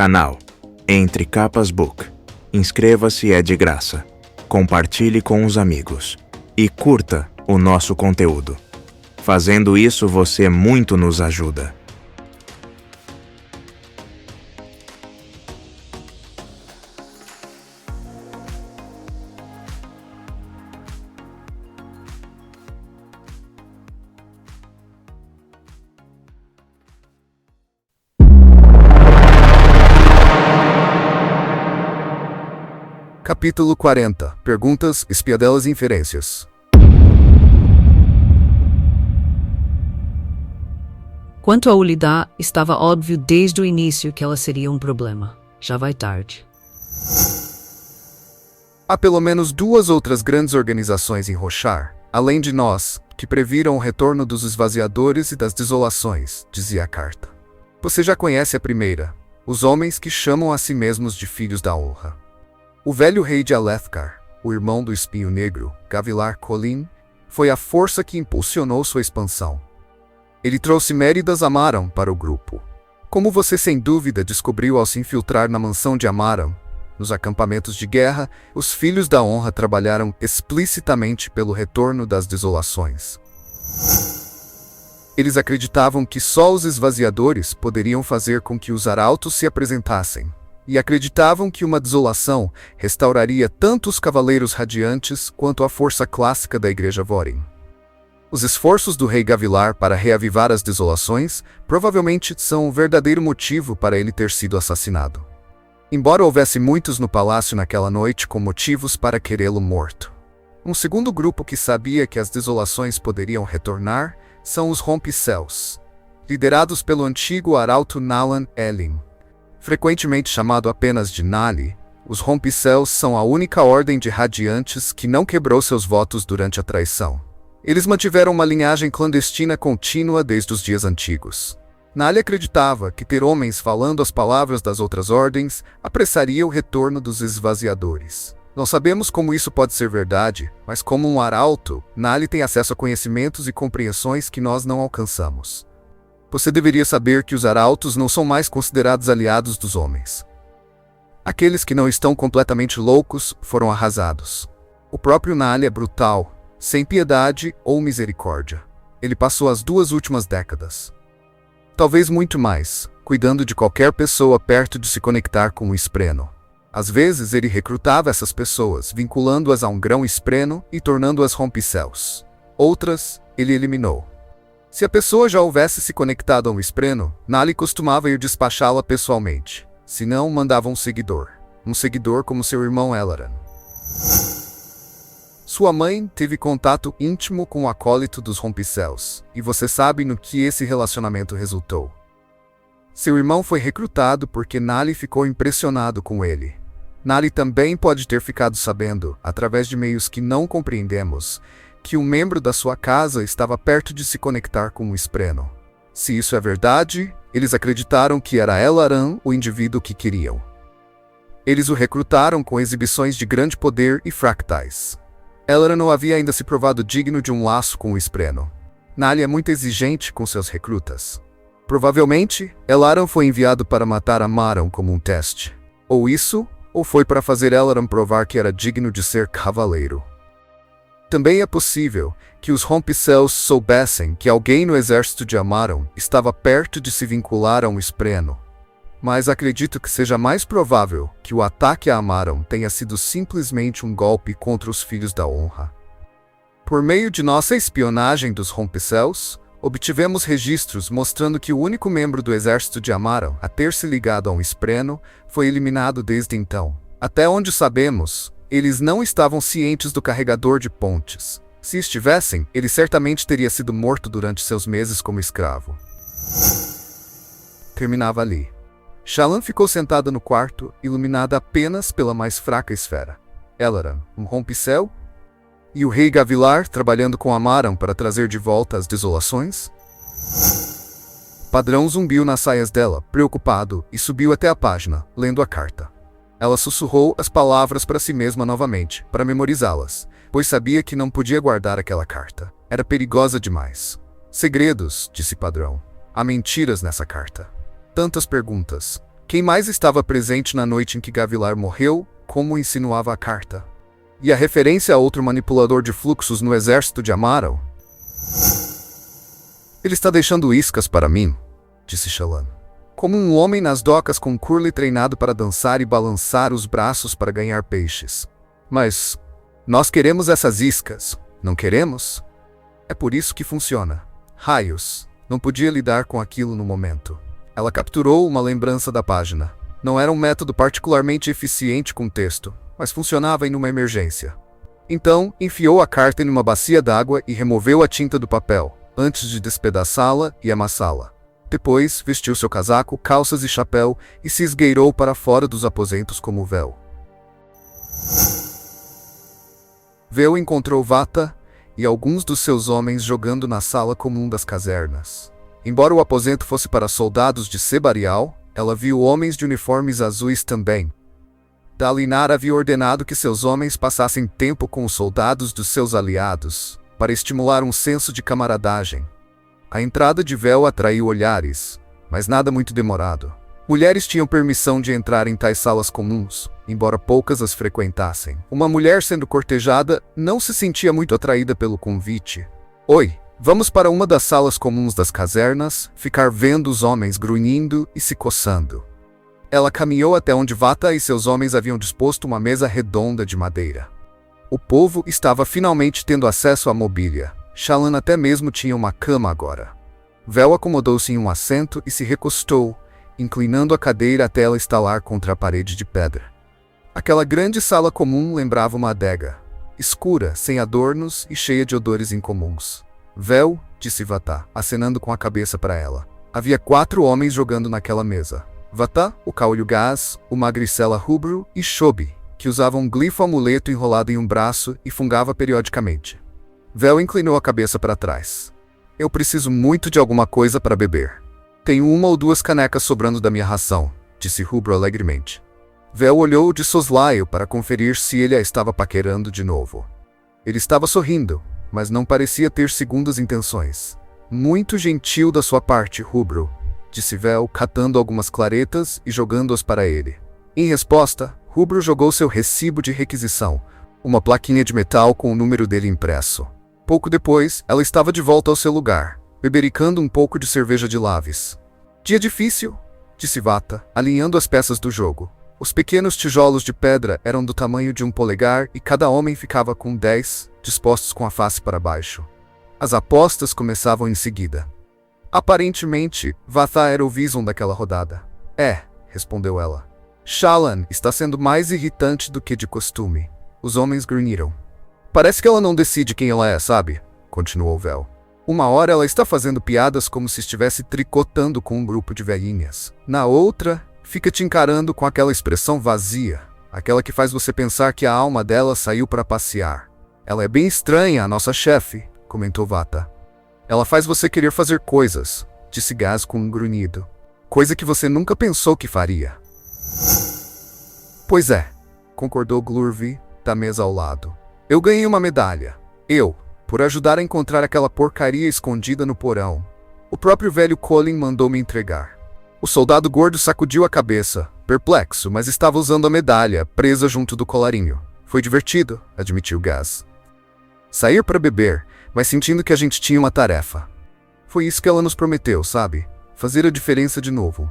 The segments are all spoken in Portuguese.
Canal Entre Capas Book. Inscreva-se, é de graça. Compartilhe com os amigos. E curta o nosso conteúdo. Fazendo isso, você muito nos ajuda. Capítulo 40. Perguntas, espiadelas e inferências. Quanto a Ulida, estava óbvio desde o início que ela seria um problema. Já vai tarde. Há pelo menos 2 outras grandes organizações em Roshar, além de nós, que previram o retorno dos esvaziadores e das desolações, dizia a carta. Você já conhece a primeira, os homens que chamam a si mesmos de filhos da honra. O velho rei de Alethkar, o irmão do espinho negro, Gavilar Kholin, foi a força que impulsionou sua expansão. Ele trouxe Méridas Amaram para o grupo. Como você sem dúvida descobriu ao se infiltrar na mansão de Amaram, nos acampamentos de guerra, os filhos da honra trabalharam explicitamente pelo retorno das desolações. Eles acreditavam que só os esvaziadores poderiam fazer com que os arautos se apresentassem, e acreditavam que uma desolação restauraria tanto os Cavaleiros Radiantes quanto a força clássica da Igreja Vorin. Os esforços do rei Gavilar para reavivar as desolações provavelmente são o verdadeiro motivo para ele ter sido assassinado. Embora houvesse muitos no palácio naquela noite com motivos para querê-lo morto. Um segundo grupo que sabia que as desolações poderiam retornar são os Rompe-Céus, liderados pelo antigo arauto Nalan Elim. Frequentemente chamado apenas de Nali, os Rompe-Céus são a única ordem de radiantes que não quebrou seus votos durante a traição. Eles mantiveram uma linhagem clandestina contínua desde os dias antigos. Nali acreditava que ter homens falando as palavras das outras ordens apressaria o retorno dos esvaziadores. Não sabemos como isso pode ser verdade, mas como um arauto, Nali tem acesso a conhecimentos e compreensões que nós não alcançamos. Você deveria saber que os arautos não são mais considerados aliados dos homens. Aqueles que não estão completamente loucos foram arrasados. O próprio Nali é brutal, sem piedade ou misericórdia. Ele passou as 2 últimas décadas, talvez muito mais, cuidando de qualquer pessoa perto de se conectar com o espreno. Às vezes ele recrutava essas pessoas, vinculando-as a um grão espreno e tornando-as Rompe-Céus. Outras, ele eliminou. Se a pessoa já houvesse se conectado a um espreno, Nali costumava ir despachá-la pessoalmente. Se não, mandava um seguidor como seu irmão Elaran. Sua mãe teve contato íntimo com o acólito dos Rompe-Céus, e você sabe no que esse relacionamento resultou. Seu irmão foi recrutado porque Nali ficou impressionado com ele. Nali também pode ter ficado sabendo, através de meios que não compreendemos, que um membro da sua casa estava perto de se conectar com o espreno. Se isso é verdade, eles acreditaram que era Elaran o indivíduo que queriam. Eles o recrutaram com exibições de grande poder e fractais. Elaran não havia ainda se provado digno de um laço com o espreno. Nali é muito exigente com seus recrutas. Provavelmente, Elaran foi enviado para matar Amaram como um teste. Ou isso, ou foi para fazer Elaran provar que era digno de ser cavaleiro. Também é possível que os Rompe-Céus soubessem que alguém no exército de Amaram estava perto de se vincular a um espreno. Mas acredito que seja mais provável que o ataque a Amaram tenha sido simplesmente um golpe contra os filhos da honra. Por meio de nossa espionagem dos Rompe-Céus, obtivemos registros mostrando que o único membro do exército de Amaram a ter se ligado a um espreno foi eliminado desde então. Até onde sabemos, eles não estavam cientes do carregador de pontes. Se estivessem, ele certamente teria sido morto durante seus meses como escravo. Terminava ali. Shallan ficou sentada no quarto, iluminada apenas pela mais fraca esfera. Elaran, um Rompe-Céu? E o rei Gavilar trabalhando com Amaram para trazer de volta as desolações? Padrão zumbiu nas saias dela, preocupado, e subiu até a página, lendo a carta. Ela sussurrou as palavras para si mesma novamente, para memorizá-las, pois sabia que não podia guardar aquela carta. Era perigosa demais. Segredos, disse Padrão. Há mentiras nessa carta. Tantas perguntas. Quem mais estava presente na noite em que Gavilar morreu, como insinuava a carta? E a referência a outro manipulador de fluxos no exército de Amaral? Ele está deixando iscas para mim, disse Shallan. Como um homem nas docas com Curly treinado para dançar e balançar os braços para ganhar peixes. Mas nós queremos essas iscas, não queremos? É por isso que funciona. Raios, não podia lidar com aquilo no momento. Ela capturou uma lembrança da página. Não era um método particularmente eficiente com texto, mas funcionava em uma emergência. Então, enfiou a carta em uma bacia d'água e removeu a tinta do papel, antes de despedaçá-la e amassá-la. Depois, vestiu seu casaco, calças e chapéu e se esgueirou para fora dos aposentos como véu. Véu encontrou Vata e alguns dos seus homens jogando na sala comum das casernas. Embora o aposento fosse para soldados de Sebarial, ela viu homens de uniformes azuis também. Dalinar havia ordenado que seus homens passassem tempo com os soldados dos seus aliados, para estimular um senso de camaradagem. A entrada de Véu atraiu olhares, mas nada muito demorado. Mulheres tinham permissão de entrar em tais salas comuns, embora poucas as frequentassem. Uma mulher sendo cortejada não se sentia muito atraída pelo convite. Oi, vamos para uma das salas comuns das casernas, ficar vendo os homens grunhindo e se coçando. Ela caminhou até onde Vata e seus homens haviam disposto uma mesa redonda de madeira. O povo estava finalmente tendo acesso à mobília. Shallan até mesmo tinha uma cama agora. Véu acomodou-se em um assento e se recostou, inclinando a cadeira até ela estalar contra a parede de pedra. Aquela grande sala comum lembrava uma adega, escura, sem adornos e cheia de odores incomuns. Véu, disse Vata, acenando com a cabeça para ela. Havia 4 homens jogando naquela mesa. Vata, o caolho gás, o magricela rubro e Shobi, que usava um glifo amuleto enrolado em um braço e fungava periodicamente. Véu inclinou a cabeça para trás. Eu preciso muito de alguma coisa para beber. Tenho 1 ou 2 canecas sobrando da minha ração, disse Rubro alegremente. Véu olhou de soslaio para conferir se ele a estava paquerando de novo. Ele estava sorrindo, mas não parecia ter segundas intenções. Muito gentil da sua parte, Rubro, disse Véu, catando algumas claretas e jogando-as para ele. Em resposta, Rubro jogou seu recibo de requisição, uma plaquinha de metal com o número dele impresso. Pouco depois, ela estava de volta ao seu lugar, bebericando um pouco de cerveja de Laves. Dia difícil, disse Vata, alinhando as peças do jogo. Os pequenos tijolos de pedra eram do tamanho de um polegar e cada homem ficava com 10, dispostos com a face para baixo. As apostas começavam em seguida. Aparentemente, Vata era o Vison daquela rodada. Respondeu ela. Shallan está sendo mais irritante do que de costume. Os homens grunhiram. Parece que ela não decide quem ela é, sabe? Continuou Véu. Uma hora ela está fazendo piadas como se estivesse tricotando com um grupo de velhinhas. Na outra, fica te encarando com aquela expressão vazia, aquela que faz você pensar que a alma dela saiu para passear. Ela é bem estranha, a nossa chefe, comentou Vata. Ela faz você querer fazer coisas, disse Gaz com um grunhido. Coisa que você nunca pensou que faria. Pois é, concordou Glurvi, da mesa ao lado. Eu ganhei uma medalha. Por ajudar a encontrar aquela porcaria escondida no porão. O próprio velho Colin mandou me entregar. O soldado gordo sacudiu a cabeça, perplexo, mas estava usando a medalha, presa junto do colarinho. Foi divertido, admitiu Gaz. Sair para beber, mas sentindo que a gente tinha uma tarefa. Foi isso que ela nos prometeu, sabe? Fazer a diferença de novo.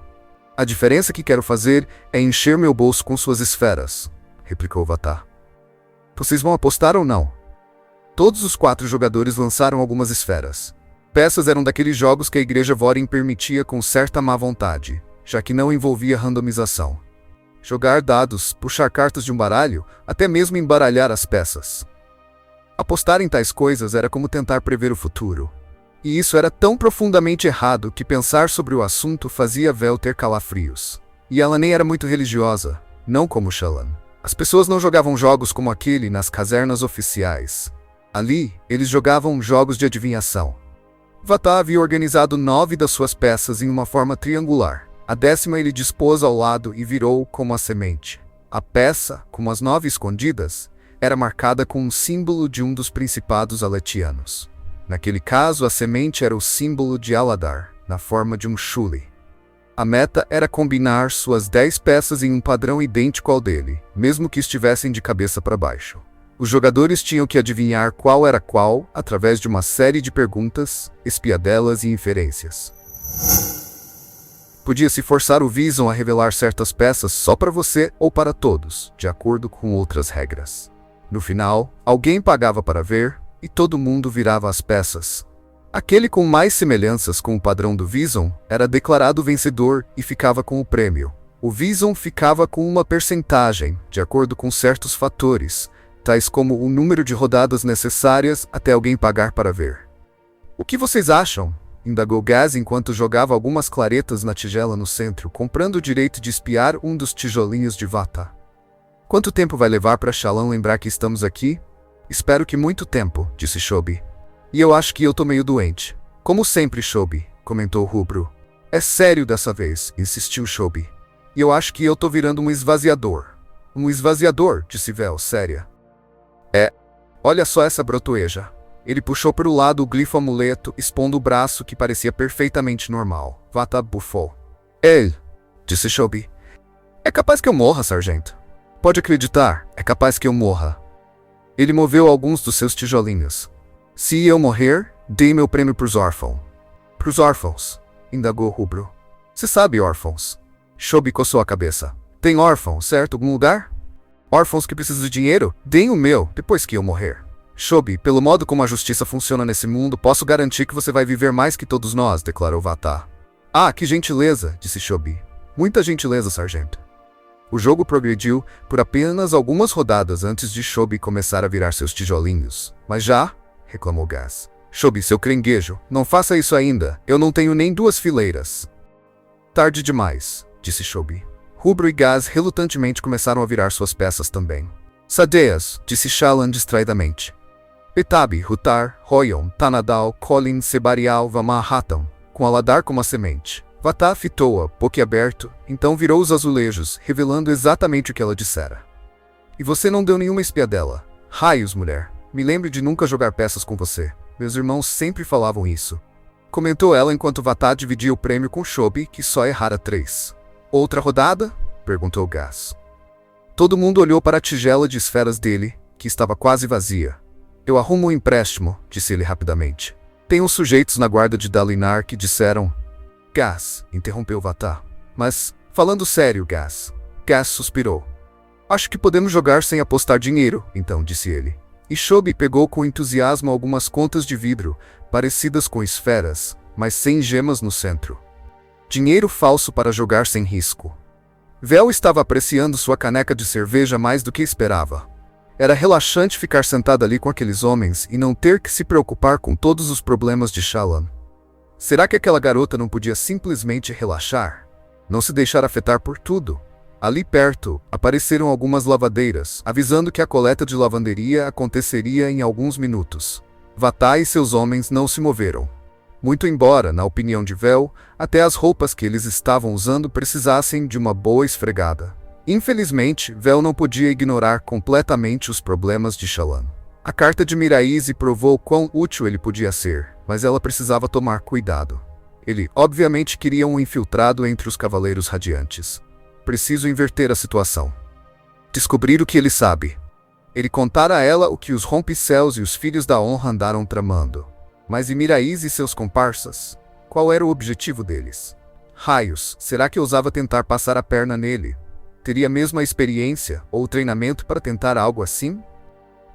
A diferença que quero fazer é encher meu bolso com suas esferas, replicou Vata. Vocês vão apostar ou não? Todos os 4 jogadores lançaram algumas esferas. Peças eram daqueles jogos que a igreja Vorin permitia com certa má vontade, já que não envolvia randomização. Jogar dados, puxar cartas de um baralho, até mesmo embaralhar as peças. Apostar em tais coisas era como tentar prever o futuro. E isso era tão profundamente errado que pensar sobre o assunto fazia Véu ter calafrios. E ela nem era muito religiosa, não como Shallan. As pessoas não jogavam jogos como aquele nas casernas oficiais. Ali, eles jogavam jogos de adivinhação. Vata havia organizado 9 das suas peças em uma forma triangular. A 10ª ele dispôs ao lado e virou como a semente. A peça, como as 9 escondidas, era marcada com um símbolo de um dos principados aletianos. Naquele caso, a semente era o símbolo de Aladar, na forma de um chule. A meta era combinar suas 10 peças em um padrão idêntico ao dele, mesmo que estivessem de cabeça para baixo. Os jogadores tinham que adivinhar qual era qual através de uma série de perguntas, espiadelas e inferências. Podia-se forçar o Vison a revelar certas peças só para você ou para todos, de acordo com outras regras. No final, alguém pagava para ver, e todo mundo virava as peças. Aquele com mais semelhanças com o padrão do Vison era declarado vencedor e ficava com o prêmio. O Vison ficava com uma percentagem, de acordo com certos fatores, tais como o número de rodadas necessárias até alguém pagar para ver. "O que vocês acham?" indagou Gaz enquanto jogava algumas claretas na tigela no centro, comprando o direito de espiar um dos tijolinhos de Vata. "Quanto tempo vai levar para Shallan lembrar que estamos aqui?" "Espero que muito tempo", disse Shobi. "E eu acho que eu tô meio doente." "Como sempre, Shobi", comentou Rubro. "É sério dessa vez", insistiu Shobi. "E eu acho que eu tô virando um esvaziador." "Um esvaziador", disse Vel, séria. "É. Olha só essa brotoeja." Ele puxou para o lado o glifo amuleto, expondo o braço que parecia perfeitamente normal. Vata bufou. "Ei", disse Shobi. "É capaz que eu morra, sargento." "Pode acreditar, é capaz que eu morra." Ele moveu alguns dos seus tijolinhos. "Se eu morrer, dei meu prêmio pros órfãos." "Pros órfãos?" indagou Rubro. "Você sabe órfãos?" Shobi coçou a cabeça. "Tem órfãos, certo? Algum lugar?" "Órfãos que precisam de dinheiro? Deem o meu, depois que eu morrer." "Shobi, pelo modo como a justiça funciona nesse mundo, posso garantir que você vai viver mais que todos nós", declarou Vata. "Ah, que gentileza", disse Shobi. "Muita gentileza, sargento." O jogo progrediu por apenas algumas rodadas antes de Shobi começar a virar seus tijolinhos. "Mas já?", reclamou Gaz. "Shobi, seu crenguejo, não faça isso ainda, eu não tenho nem 2 fileiras." "Tarde demais", disse Shobi. Rubro e Gaz relutantemente começaram a virar suas peças também. "Sadeias", disse Shallan distraidamente. "Petabi, Rutar, Royon, Tanadal, Colin, Sebarial, Vamahatam", com Aladar como a semente. Vata fitou-a, boquiaberto, então virou os azulejos, revelando exatamente o que ela dissera. "E você não deu nenhuma espiadela." "Raios, mulher. Me lembre de nunca jogar peças com você. Meus irmãos sempre falavam isso." Comentou ela enquanto Vata dividia o prêmio com Shobi, que só errara 3. "Outra rodada?", perguntou Gaz. Todo mundo olhou para a tigela de esferas dele, que estava quase vazia. "Eu arrumo um empréstimo", disse ele rapidamente. "Tem uns sujeitos na guarda de Dalinar que disseram..." "Gaz", interrompeu Vata. "Mas, falando sério, Gaz." Gaz suspirou. "Acho que podemos jogar sem apostar dinheiro", então disse ele. E Shobi pegou com entusiasmo algumas contas de vidro, parecidas com esferas, mas sem gemas no centro. Dinheiro falso para jogar sem risco. Vel estava apreciando sua caneca de cerveja mais do que esperava. Era relaxante ficar sentada ali com aqueles homens e não ter que se preocupar com todos os problemas de Shallan. Será que aquela garota não podia simplesmente relaxar? Não se deixar afetar por tudo? Ali perto, apareceram algumas lavadeiras, avisando que a coleta de lavanderia aconteceria em alguns minutos. Vata e seus homens não se moveram. Muito embora, na opinião de Vel, até as roupas que eles estavam usando precisassem de uma boa esfregada. Infelizmente, Vel não podia ignorar completamente os problemas de Shallan. A carta de Miraise provou quão útil ele podia ser, mas ela precisava tomar cuidado. Ele, obviamente, queria um infiltrado entre os Cavaleiros Radiantes. Preciso inverter a situação. Descobrir o que ele sabe. Ele contara a ela o que os Rompecéus e os Filhos da Honra andaram tramando. Mas e Miraise e seus comparsas? Qual era o objetivo deles? Raios, será que ousava tentar passar a perna nele? Teria mesmo a experiência ou o treinamento para tentar algo assim?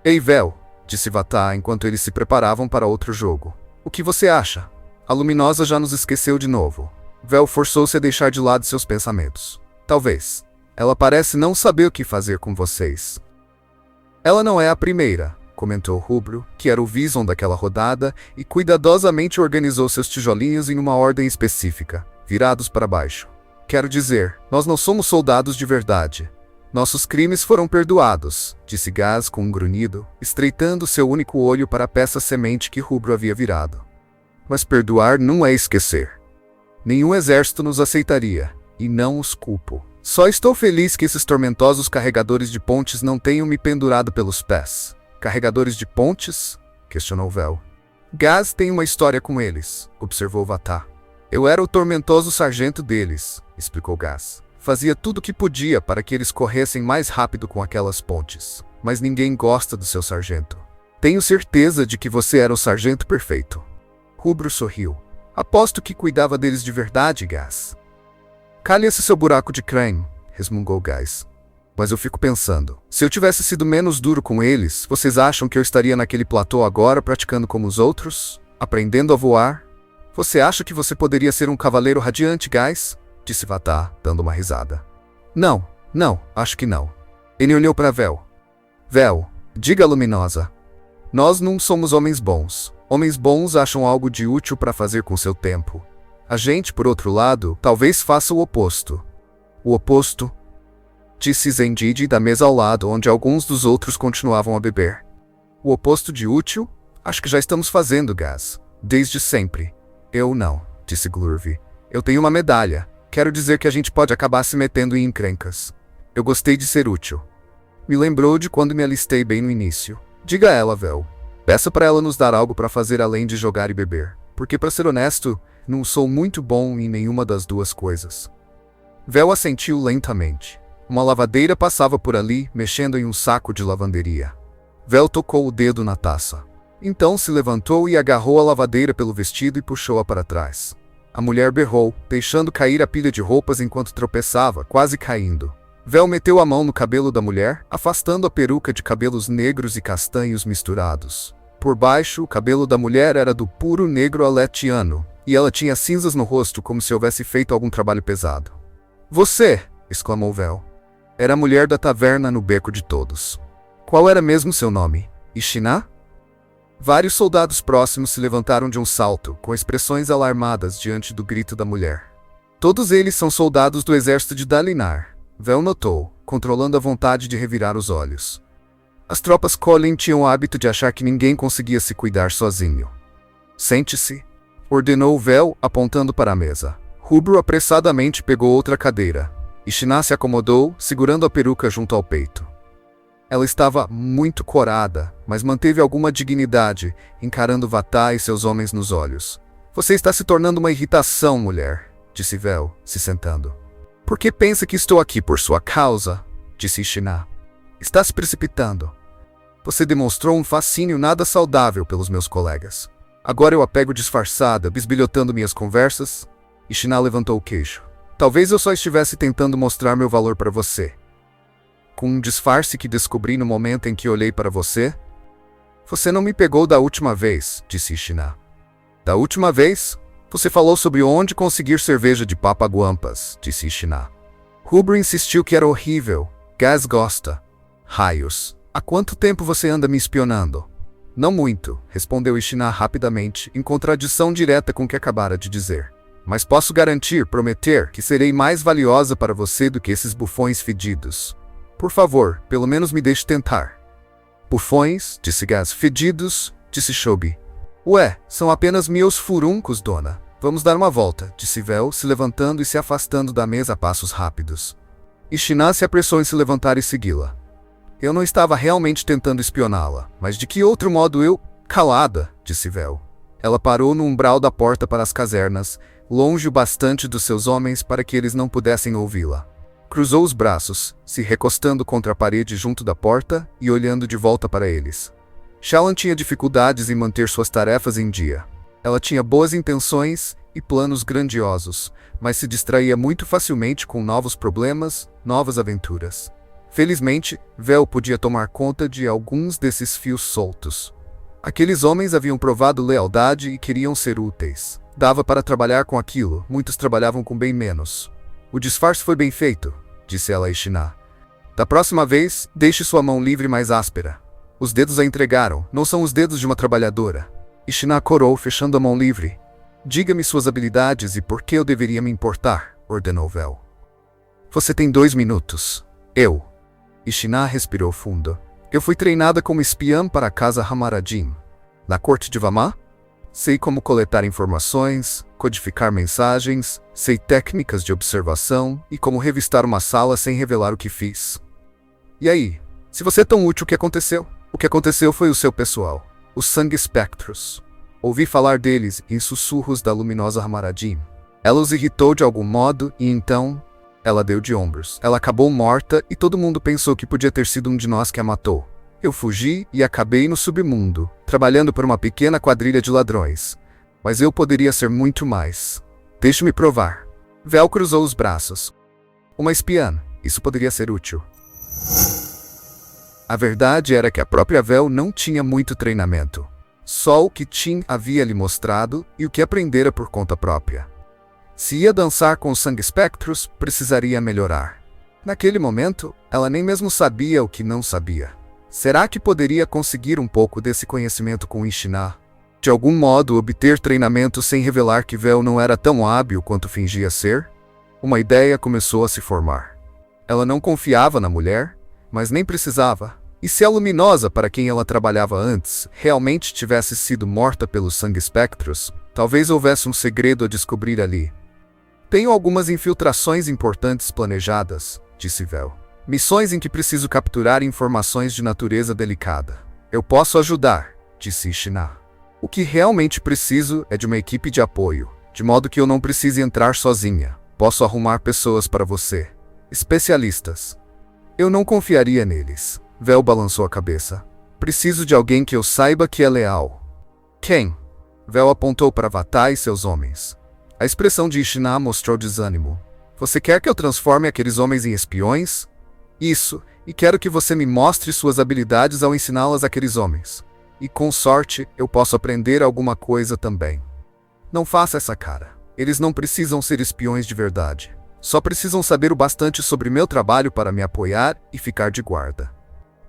"Ei, Vel", disse Vata enquanto eles se preparavam para outro jogo. "O que você acha? A Luminosa já nos esqueceu de novo." Vel forçou-se a deixar de lado seus pensamentos. "Talvez. Ela parece não saber o que fazer com vocês." "Ela não é a primeira", comentou Rubro, que era o Vison daquela rodada, e cuidadosamente organizou seus tijolinhos em uma ordem específica, virados para baixo. "Quero dizer, nós não somos soldados de verdade. Nossos crimes foram perdoados", disse Gaz com um grunhido, estreitando seu único olho para a peça semente que Rubro havia virado. "Mas perdoar não é esquecer. Nenhum exército nos aceitaria, e não os culpo. Só estou feliz que esses tormentosos carregadores de pontes não tenham me pendurado pelos pés." "Carregadores de pontes?", questionou Vel. "Gaz tem uma história com eles", observou Vata. Eu era o tormentoso sargento deles, explicou Gaz. Fazia tudo o que podia para que eles corressem mais rápido com aquelas pontes. Mas ninguém gosta do seu sargento. Tenho certeza de que você era o sargento perfeito. Rubro sorriu. Aposto que cuidava deles de verdade, Gaz. Cale esse seu buraco de crânio, resmungou Gaz. Mas eu fico pensando, se eu tivesse sido menos duro com eles, vocês acham que eu estaria naquele platô agora praticando como os outros? Aprendendo a voar? Você acha que você poderia ser um cavaleiro radiante, Gaz? Disse Vatar, dando uma risada. Não, acho que não. Ele olhou para Vel. Vel, diga Luminosa. Nós não somos homens bons. Homens bons acham algo de útil para fazer com seu tempo. A gente, por outro lado, talvez faça o oposto. O oposto? Disse Zendide da mesa ao lado, onde alguns dos outros continuavam a beber. O oposto de útil? Acho que já estamos fazendo, Gaz. Desde sempre. Eu não, disse Glurvi. Eu tenho uma medalha. Quero dizer que a gente pode acabar se metendo em encrencas. Eu gostei de ser útil. Me lembrou de quando me alistei bem no início. Diga a ela, Vel. Peça para ela nos dar algo para fazer além de jogar e beber. Porque, para ser honesto, não sou muito bom em nenhuma das duas coisas. Vel assentiu lentamente. Uma lavadeira passava por ali, mexendo em um saco de lavanderia. Vel tocou o dedo na taça. Então se levantou e agarrou a lavadeira pelo vestido e puxou-a para trás. A mulher berrou, deixando cair a pilha de roupas enquanto tropeçava, quase caindo. Vel meteu a mão no cabelo da mulher, afastando a peruca de cabelos negros e castanhos misturados. Por baixo, o cabelo da mulher era do puro negro aletiano, e ela tinha cinzas no rosto como se houvesse feito algum trabalho pesado. Você! Exclamou Vel. Era a mulher da taverna no beco de todos. Qual era mesmo seu nome? Ishiná? Vários soldados próximos se levantaram de um salto, com expressões alarmadas diante do grito da mulher. Todos eles são soldados do exército de Dalinar, Vel notou, controlando a vontade de revirar os olhos. As tropas Colin tinham o hábito de achar que ninguém conseguia se cuidar sozinho. Sente-se, ordenou Vel, apontando para a mesa. Rubro apressadamente pegou outra cadeira. Ishiná se acomodou, segurando a peruca junto ao peito. Ela estava muito corada, mas manteve alguma dignidade, encarando Vatar e seus homens nos olhos. Você está se tornando uma irritação, mulher, disse Vel, se sentando. Por que pensa que estou aqui por sua causa? Disse Ishiná. Está se precipitando. Você demonstrou um fascínio nada saudável pelos meus colegas. Agora eu a pego disfarçada, bisbilhotando minhas conversas? Ishiná levantou o queixo. Talvez eu só estivesse tentando mostrar meu valor para você. Com um disfarce que descobri no momento em que olhei para você? Você não me pegou da última vez, disse Ishiná. Da última vez? Você falou sobre onde conseguir cerveja de papaguampas, disse Ishiná. Rubro insistiu que era horrível. Gaz gosta. Raios. Há quanto tempo você anda me espionando? Não muito, respondeu Ishiná rapidamente, em contradição direta com o que acabara de dizer. Mas posso garantir, prometer, que serei mais valiosa para você do que esses bufões fedidos. Por favor, pelo menos me deixe tentar. Bufões, disse Gaz. Fedidos, disse Shobi. Ué, são apenas meus furuncos, dona. Vamos dar uma volta, disse Vel, se levantando e se afastando da mesa a passos rápidos. Ishiná se apressou em se levantar e segui-la. Eu não estava realmente tentando espioná-la, mas de que outro modo eu... Calada, disse Vel. Ela parou no umbral da porta para as casernas, longe o bastante dos seus homens para que eles não pudessem ouvi-la. Cruzou os braços, se recostando contra a parede junto da porta e olhando de volta para eles. Shallan tinha dificuldades em manter suas tarefas em dia. Ela tinha boas intenções e planos grandiosos, mas se distraía muito facilmente com novos problemas, novas aventuras. Felizmente, Vel podia tomar conta de alguns desses fios soltos. Aqueles homens haviam provado lealdade e queriam ser úteis. Dava para trabalhar com aquilo, muitos trabalhavam com bem menos. O disfarce foi bem feito, disse ela a Ishiná. Da próxima vez, deixe sua mão livre mais áspera. Os dedos a entregaram, não são os dedos de uma trabalhadora. Ishiná corou, fechando a mão livre. Diga-me suas habilidades e por que eu deveria me importar, ordenou Vel. Você tem 2 minutos. Eu. Ishiná respirou fundo. Eu fui treinada como espiã para a casa Hamaradin. Na corte de Vamá? Sei como coletar informações, codificar mensagens, sei técnicas de observação e como revistar uma sala sem revelar o que fiz. E aí? Se você é tão útil, o que aconteceu? O que aconteceu foi o seu pessoal, os Sangue Spectros. Ouvi falar deles em sussurros da luminosa Hamaradin. Ela os irritou de algum modo e então ela deu de ombros. Ela acabou morta e todo mundo pensou que podia ter sido um de nós que a matou. Eu fugi e acabei no submundo, trabalhando por uma pequena quadrilha de ladrões. Mas eu poderia ser muito mais. Deixe-me provar. Vel cruzou os braços. Uma espiã. Isso poderia ser útil. A verdade era que a própria Vel não tinha muito treinamento. Só o que Tim havia lhe mostrado e o que aprendera por conta própria. Se ia dançar com os Sangue Spectros, precisaria melhorar. Naquele momento, ela nem mesmo sabia o que não sabia. Será que poderia conseguir um pouco desse conhecimento com Ishinaa? De algum modo, obter treinamento sem revelar que Vel não era tão hábil quanto fingia ser? Uma ideia começou a se formar. Ela não confiava na mulher, mas nem precisava. E se a Luminosa, para quem ela trabalhava antes, realmente tivesse sido morta pelos Sangue Spectros, talvez houvesse um segredo a descobrir ali. Tenho algumas infiltrações importantes planejadas, disse Vel. Missões em que preciso capturar informações de natureza delicada. Eu posso ajudar, disse Ishinaa. O que realmente preciso é de uma equipe de apoio, de modo que eu não precise entrar sozinha. Posso arrumar pessoas para você. Especialistas. Eu não confiaria neles. Vel balançou a cabeça. Preciso de alguém que eu saiba que é leal. Quem? Vel apontou para Vatai e seus homens. A expressão de Ishinaa mostrou desânimo. Você quer que eu transforme aqueles homens em espiões? Isso, e quero que você me mostre suas habilidades ao ensiná-las àqueles homens. E com sorte, eu posso aprender alguma coisa também. Não faça essa cara. Eles não precisam ser espiões de verdade. Só precisam saber o bastante sobre meu trabalho para me apoiar e ficar de guarda.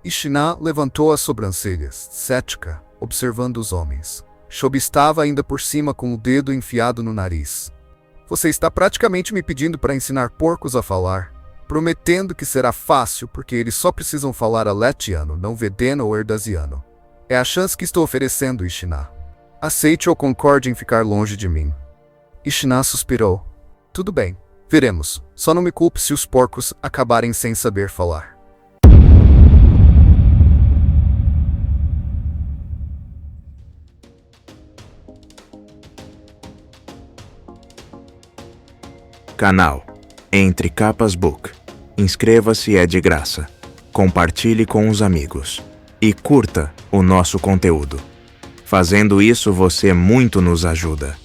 Ishinaa levantou as sobrancelhas, cética, observando os homens. Shobi estava ainda por cima com o dedo enfiado no nariz. Você está praticamente me pedindo para ensinar porcos a falar, prometendo que será fácil porque eles só precisam falar aletiano, não vedeno ou erdasiano. É a chance que estou oferecendo, Ishinaa. Aceite ou concorde em ficar longe de mim. Ishinaa suspirou. Tudo bem, veremos. Só não me culpe se os porcos acabarem sem saber falar. Canal Entre Capas Book. Inscreva-se, é de graça. Compartilhe com os amigos. E curta o nosso conteúdo. Fazendo isso, você muito nos ajuda.